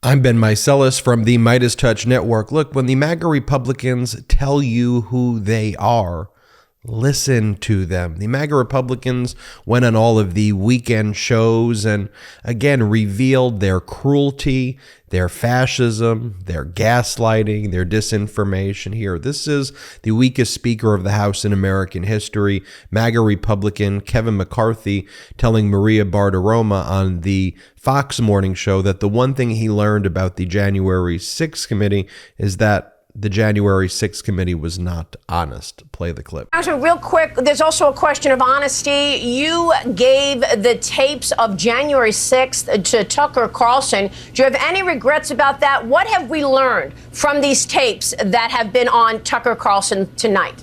I'm Ben Meiselas from the MeidasTouch Network. Look, when the MAGA Republicans tell you who they are, listen to them. The MAGA Republicans went on all of the weekend shows and again revealed their cruelty, their fascism, their gaslighting, their disinformation here. This is the weakest Speaker of the House in American history, MAGA Republican Kevin McCarthy, telling Maria Bartiromo on the Fox morning show that the one thing he learned about the January 6th committee is that the January 6th committee was not honest. Play the clip. Actually, real quick, there's also a question of honesty. You gave the tapes of January 6th to Tucker Carlson. Do you have any regrets about that? What have we learned from these tapes that have been on Tucker Carlson tonight?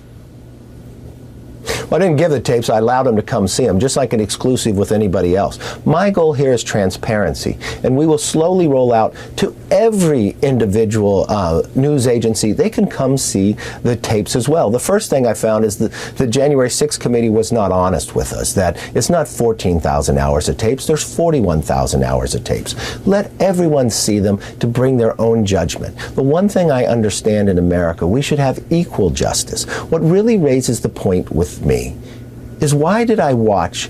Well, I didn't give the tapes. I allowed them to come see them, just like an exclusive with anybody else. My goal here is transparency, and we will slowly roll out to every individual news agency. They can come see the tapes as well. The first thing I found is that the January 6th committee was not honest with us, that it's not 14,000 hours of tapes, there's 41,000 hours of tapes. Let everyone see them to bring their own judgment. The one thing I understand in America, we should have equal justice. What really raises the point with me is, why did I watch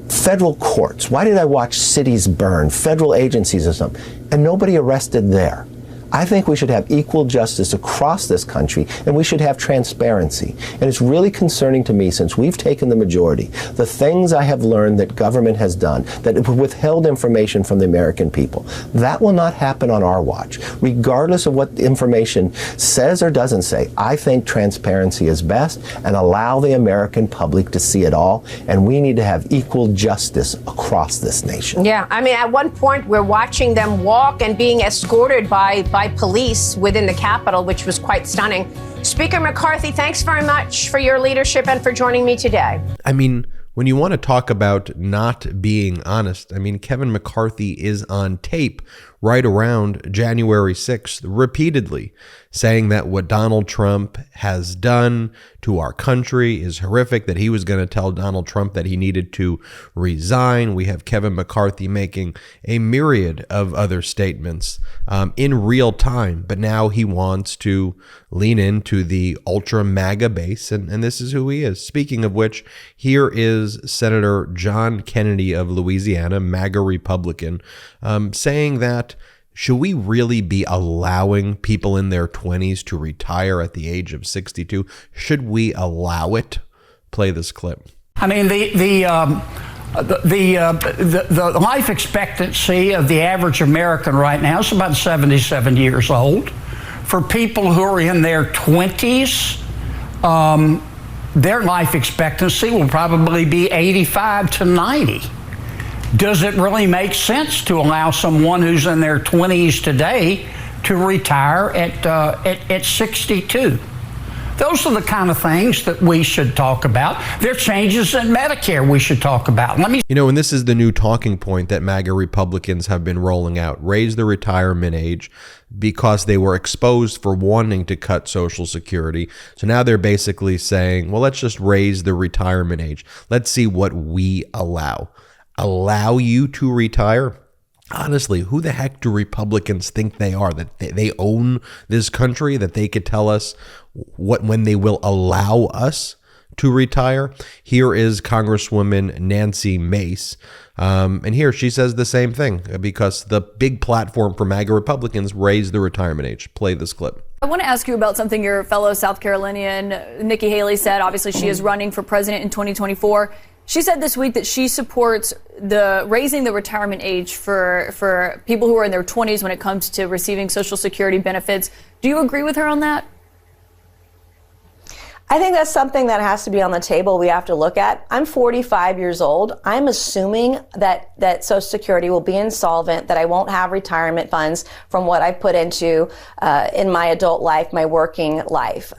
federal courts? Why did I watch cities burn, federal agencies or something, and nobody arrested there? I think we should have equal justice across this country, and we should have transparency. And it's really concerning to me, since we've taken the majority, the things I have learned that government has done, that it withheld information from the American people. That will not happen on our watch. Regardless of what the information says or doesn't say, I think transparency is best, and allow the American public to see it all. And we need to have equal justice across this nation. Yeah, I mean, at one point, we're watching them walk and being escorted by police within the Capitol, which was quite stunning. Speaker McCarthy, thanks very much for your leadership and for joining me today. I mean, when you want to talk about not being honest, I mean, Kevin McCarthy is on tape right around January 6th repeatedly saying that what Donald Trump has done to our country is horrific, that he was going to tell Donald Trump that he needed to resign. We have Kevin McCarthy making a myriad of other statements in real time, but now he wants to lean into the ultra MAGA base, and this is who he is. Speaking of which, here is Senator John Kennedy of Louisiana, MAGA Republican, saying that should we really be allowing people in their 20s to retire at the age of 62? Should we allow it? Play this clip. I mean, the life expectancy of the average American right now is about 77 years old. For people who are in their 20s, their life expectancy will probably be 85 to 90. Does it really make sense to allow someone who's in their 20s today to retire at 62? Those are the kind of things that we should talk about. There are changes in Medicare we should talk about. And this is the new talking point that MAGA Republicans have been rolling out. Raise the retirement age, because they were exposed for wanting to cut Social Security. So now they're basically saying, well, let's just raise the retirement age. Let's see what we allow. Allow you to retire? Honestly, who the heck do Republicans think they are? That they own this country? That they could tell us when they will allow us to retire? Here is Congresswoman Nancy Mace. And here she says the same thing, because the big platform for MAGA Republicans raised the retirement age. Play this clip. I want to ask you about something your fellow South Carolinian Nikki Haley said. Obviously, she is running for president in 2024. She said this week that she supports raising the retirement age for people who are in their 20s when it comes to receiving Social Security benefits. Do you agree with her on that? I think that's something that has to be on the table. We have to look at. I'm 45 years old. I'm assuming that Social Security will be insolvent, that I won't have retirement funds from what I've put into in my adult life, my working life.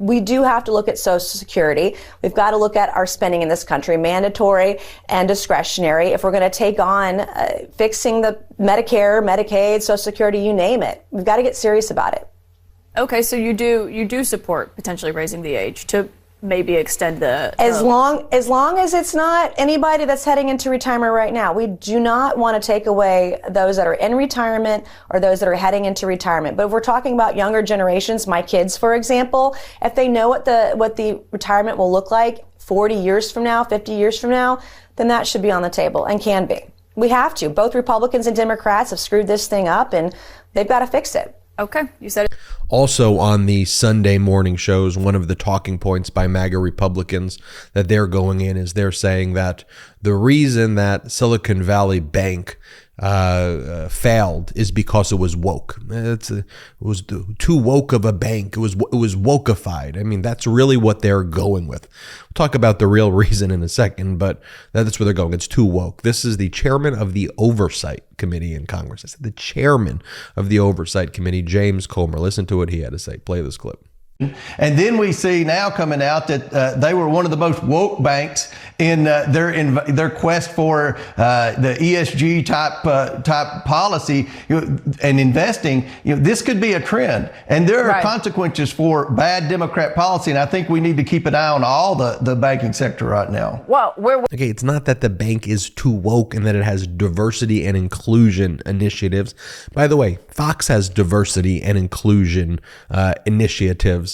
We do have to look at Social Security. We've got to look at our spending in this country, mandatory and discretionary. If we're going to take on fixing the Medicare, Medicaid, Social Security, you name it, we've got to get serious about it. Okay, so you do support potentially raising the age to maybe extend the as long as it's not anybody that's heading into retirement right now. We do not want to take away those that are in retirement or those that are heading into retirement. But if we're talking about younger generations, my kids, for example, if they know what the retirement will look like 40 years from now, 50 years from now, then that should be on the table and can be. We have to. Both Republicans and Democrats have screwed this thing up, and they've got to fix it. Okay, you said it. Also on the Sunday morning shows, one of the talking points by MAGA Republicans that they're going in is they're saying that the reason that Silicon Valley Bank failed is because it was woke. It was too woke of a bank. It was wokeified. I mean, that's really what they're going with. We'll talk about the real reason in a second, but that's where they're going. It's too woke. This is the chairman of the Oversight Committee in Congress. I said the chairman of the Oversight Committee, James Comer. Listen to what he had to say. Play this clip. And then we see now coming out that they were one of the most woke banks in their quest for the ESG type policy and investing. This could be a trend, and there are consequences for bad Democrat policy. And I think we need to keep an eye on all the banking sector right now. Well, okay, it's not that the bank is too woke and that it has diversity and inclusion initiatives. By the way, Fox has diversity and inclusion initiatives.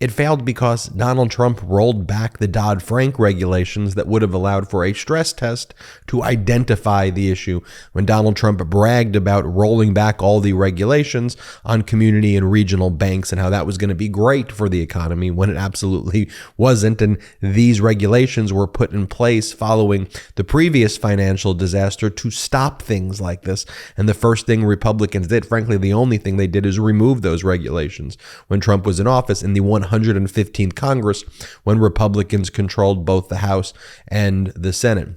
It failed because Donald Trump rolled back the Dodd-Frank regulations that would have allowed for a stress test to identify the issue. When Donald Trump bragged about rolling back all the regulations on community and regional banks and how that was going to be great for the economy, when it absolutely wasn't. And these regulations were put in place following the previous financial disaster to stop things like this. And the first thing Republicans did, frankly, the only thing they did, is remove those regulations when Trump was in office in the 115th Congress, when Republicans controlled both the House and the Senate.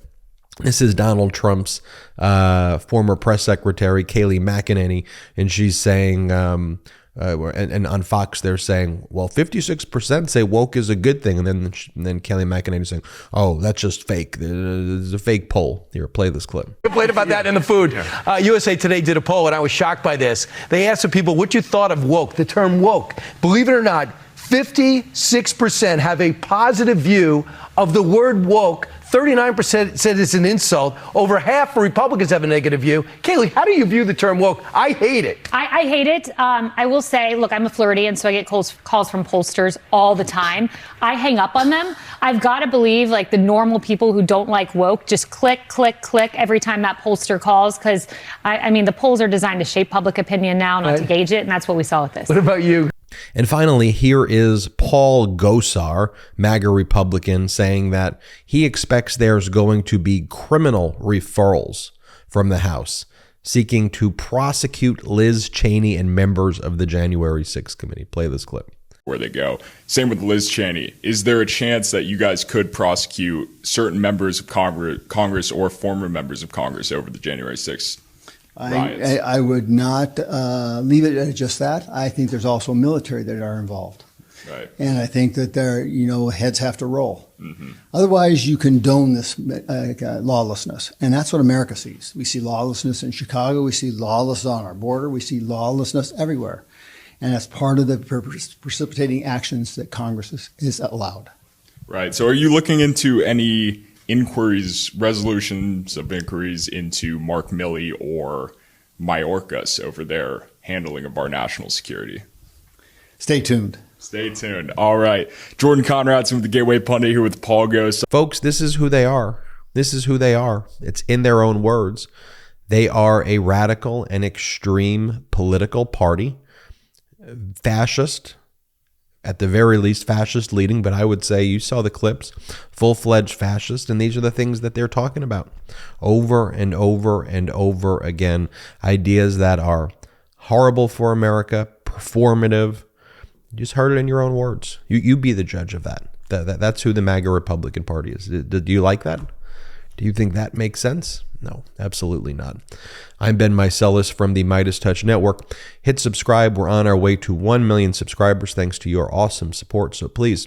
This is Donald Trump's former press secretary, Kayleigh McEnany, and she's saying, and on Fox they're saying, well, 56% say woke is a good thing, and then Kayleigh McEnany is saying, oh, that's just fake. It's a fake poll. Here, play this clip. Complained about that in the food. USA Today did a poll, and I was shocked by this. They asked the people what you thought of woke, the term woke. Believe it or not, 56% have a positive view of the word woke. 39% said it's an insult. Over half of Republicans have a negative view. Kayleigh, how do you view the term woke? I hate it. I hate it. I will say, look, I'm a Floridian, so I get calls from pollsters all the time. I hang up on them. I've got to believe, like, the normal people who don't like woke just click, click, click every time that pollster calls, because, I mean, the polls are designed to shape public opinion now, not to gauge it, and that's what we saw with this. What about you? And finally, here is Paul Gosar, MAGA Republican, saying that he expects there's going to be criminal referrals from the House seeking to prosecute Liz Cheney and members of the January 6th committee. Play this clip. Where they go. Same with Liz Cheney. Is there a chance that you guys could prosecute certain members of Congress or former members of Congress over the January 6th? I would not leave it at just that. I think there's also military that are involved. Right. And I think that heads have to roll. Mm-hmm. Otherwise, you condone this lawlessness. And that's what America sees. We see lawlessness in Chicago. We see lawlessness on our border. We see lawlessness everywhere. And that's part of the precipitating actions that Congress is allowed. Right. So are you looking into any resolutions of inquiries into Mark Milley or Mayorkas over their handling of our national security? Stay tuned. Stay tuned. All right. Jordan Conradson with the Gateway Pundit here with Paul Gosar. Folks, this is who they are. This is who they are. It's in their own words. They are a radical and extreme political party, fascist, at the very least fascist leading, but I would say, you saw the clips, full-fledged fascist, and these are the things that they're talking about over and over and over again. Ideas that are horrible for America, performative. You just heard it in your own words. You be the judge of that. That's who the MAGA Republican Party is. Do you like that? Do you think that makes sense? No, absolutely not. I'm Ben Meiselas from the MeidasTouch Network. Hit subscribe. We're on our way to 1 million subscribers thanks to your awesome support. So please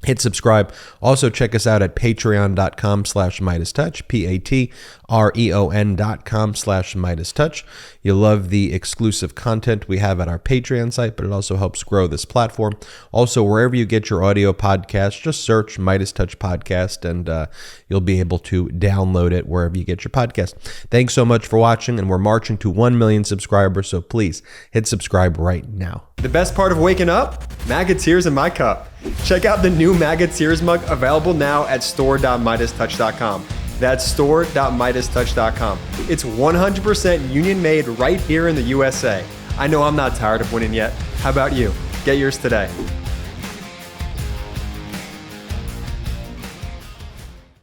Hit subscribe. Also, check us out at patreon.com/MeidasTouch, patreon.com/MeidasTouch. You'll love the exclusive content we have at our Patreon site, but it also helps grow this platform. Also, wherever you get your audio podcasts, just search MeidasTouch Podcast, and you'll be able to download it wherever you get your podcast. Thanks so much for watching, and we're marching to 1 million subscribers, so please hit subscribe right now. The best part of waking up? MAGA tears in my cup. Check out the new MAGA tears mug available now at store.MeidasTouch.com. That's store.MeidasTouch.com. It's 100% union made right here in the USA. I know I'm not tired of winning yet. How about you? Get yours today.